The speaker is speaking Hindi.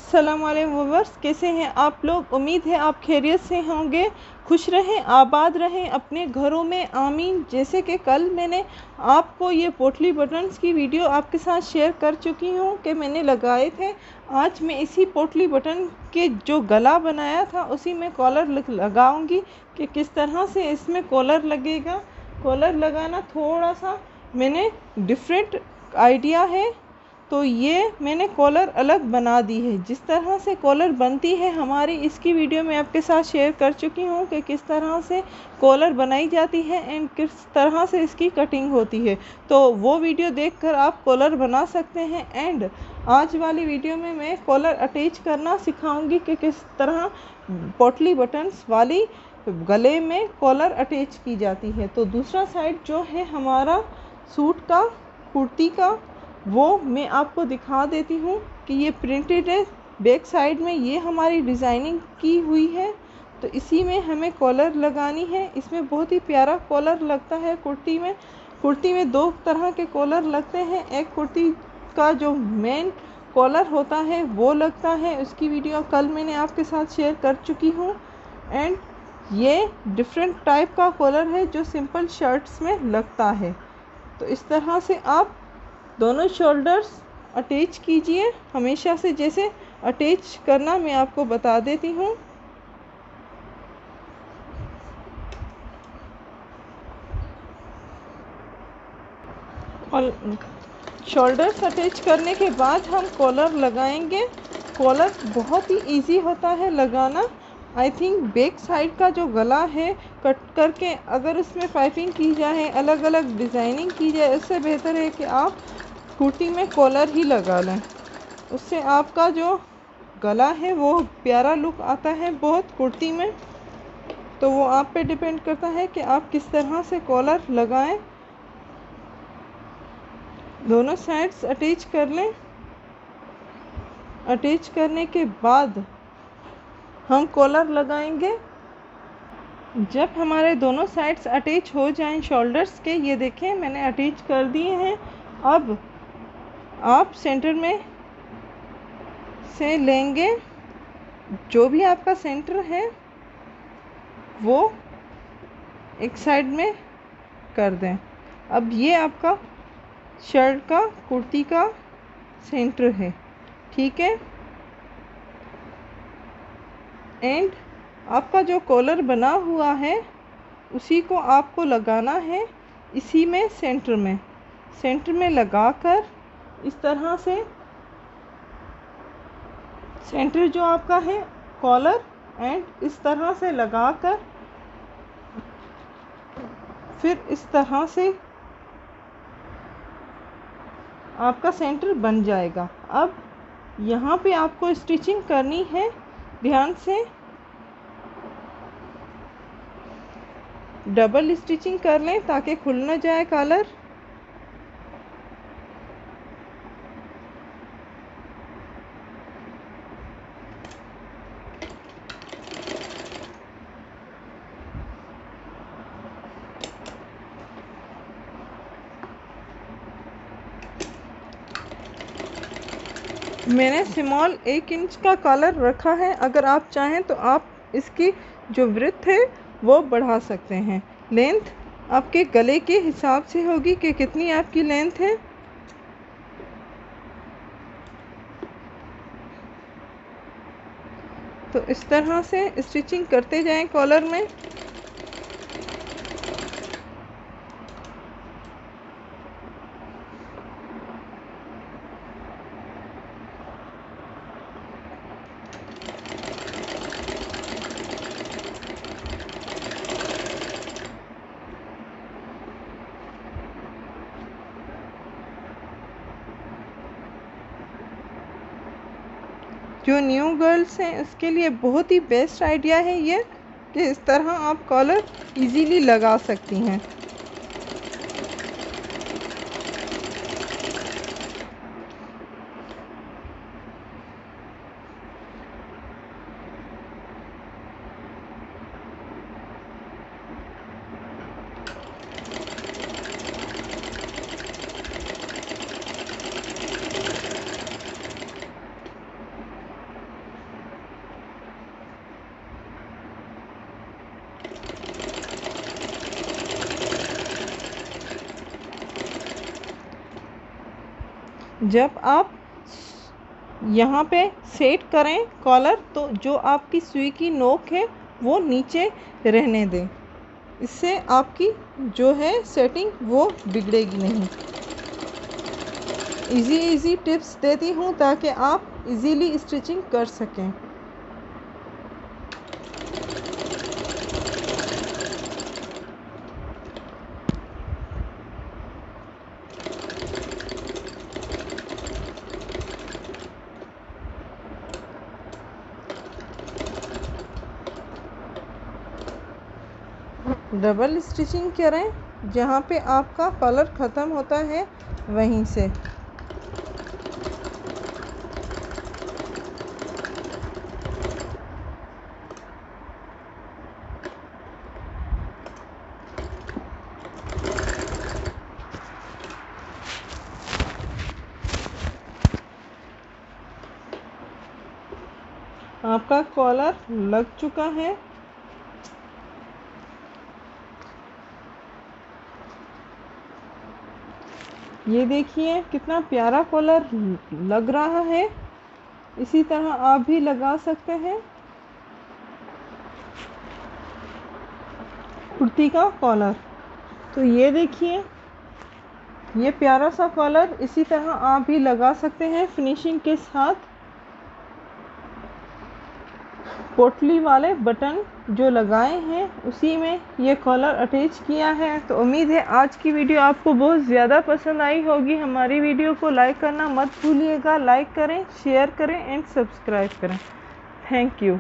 अस्सलाम वालेकुम व्यूअर्स, कैसे हैं आप लोग। उम्मीद है आप खैरियत से होंगे, खुश रहें, आबाद रहें अपने घरों में, आमीन। जैसे कि कल मैंने आपको ये पोटली बटन्स की वीडियो आपके साथ शेयर कर चुकी हूँ कि मैंने लगाए थे। आज मैं इसी पोटली बटन के जो गला बनाया था उसी में कॉलर लगाऊंगी कि किस तरह से इसमें कॉलर लगेगा। कॉलर लगाना थोड़ा सा मैंने डिफरेंट आइडिया है, तो ये मैंने कॉलर अलग बना दी है। जिस तरह से कॉलर बनती है हमारी, इसकी वीडियो मैं आपके साथ शेयर कर चुकी हूँ कि किस तरह से कॉलर बनाई जाती है एंड किस तरह से इसकी कटिंग होती है। तो वो वीडियो देखकर आप कॉलर बना सकते हैं। एंड आज वाली वीडियो में मैं कॉलर अटैच करना सिखाऊंगी कि किस तरह पोटली बटन्स वाली गले में कॉलर अटैच की जाती है। तो दूसरा साइड जो है हमारा सूट का, कुर्ती का, वो मैं आपको दिखा देती हूँ कि ये प्रिंटेड है। बैक साइड में ये हमारी डिज़ाइनिंग की हुई है, तो इसी में हमें कॉलर लगानी है। इसमें बहुत ही प्यारा कॉलर लगता है कुर्ती में दो तरह के कॉलर लगते हैं। एक कुर्ती का जो मेन कॉलर होता है वो लगता है, उसकी वीडियो कल मैंने आपके साथ शेयर कर चुकी हूँ। एंड ये डिफरेंट टाइप का कॉलर है जो सिंपल शर्ट्स में लगता है। तो इस तरह से आप दोनों शोल्डर्स अटैच कीजिए, हमेशा से जैसे अटैच करना मैं आपको बता देती हूँ। और शोल्डर्स अटैच करने के बाद हम कॉलर लगाएंगे। कॉलर बहुत ही इजी होता है लगाना। आई थिंक बैक साइड का जो गला है कट करके अगर उसमें पाइपिंग की जाए, अलग अलग डिज़ाइनिंग की जाए, उससे बेहतर है कि आप कुर्ती में कॉलर ही लगा लें। उससे आपका जो गला है वो प्यारा लुक आता है बहुत कुर्ती में। तो वो आप पे डिपेंड करता है कि आप किस तरह से कॉलर लगाएं। दोनों साइड्स अटैच कर लें। अटैच करने के बाद हम कॉलर लगाएंगे। जब हमारे दोनों साइड्स अटैच हो जाएं शोल्डर्स के, ये देखें मैंने अटैच कर दिए हैं। अब आप सेंटर में से लेंगे, जो भी आपका सेंटर है वो एक साइड में कर दें। अब ये आपका शर्ट का, कुर्ती का सेंटर है, ठीक है। एंड आपका जो कॉलर बना हुआ है उसी को आपको लगाना है इसी में, सेंटर में लगाकर इस तरह से सेंटर जो आपका है कॉलर, एंड इस तरह से लगाकर फिर इस तरह से आपका सेंटर बन जाएगा। अब यहाँ पे आपको स्टिचिंग करनी है, ध्यान से डबल स्टिचिंग कर लें ताकि खुल ना जाए कॉलर। मैंने स्मॉल 1 इंच का कॉलर रखा है। अगर आप चाहें तो आप इसकी जो विड्थ है वो बढ़ा सकते हैं। लेंथ आपके गले के हिसाब से होगी कि कितनी आपकी लेंथ है। तो इस तरह से स्टिचिंग करते जाएं कॉलर में। जो न्यू गर्ल्स हैं उसके लिए बहुत ही बेस्ट आइडिया है ये कि इस तरह आप कॉलर इजीली लगा सकती हैं। जब आप यहाँ पे सेट करें कॉलर तो जो आपकी सुई की नोक है वो नीचे रहने दें। इससे आपकी जो है सेटिंग वो बिगड़ेगी नहीं। इजी टिप्स देती हूँ ताकि आप इजीली स्टिचिंग कर सकें। डबल स्टिचिंग करें, जहाँ पे आपका कॉलर ख़त्म होता है वहीं से। आपका कॉलर लग चुका है। ये देखिए कितना प्यारा कॉलर लग रहा है। इसी तरह आप भी लगा सकते हैं कुर्ती का कॉलर। तो ये देखिए ये प्यारा सा कॉलर इसी तरह आप भी लगा सकते हैं फिनिशिंग के साथ। पोटली वाले बटन जो लगाए हैं उसी में ये कॉलर अटैच किया है। तो उम्मीद है आज की वीडियो आपको बहुत ज़्यादा पसंद आई होगी। हमारी वीडियो को लाइक करना मत भूलिएगा। लाइक करें, शेयर करें एंड सब्सक्राइब करें। Thank you.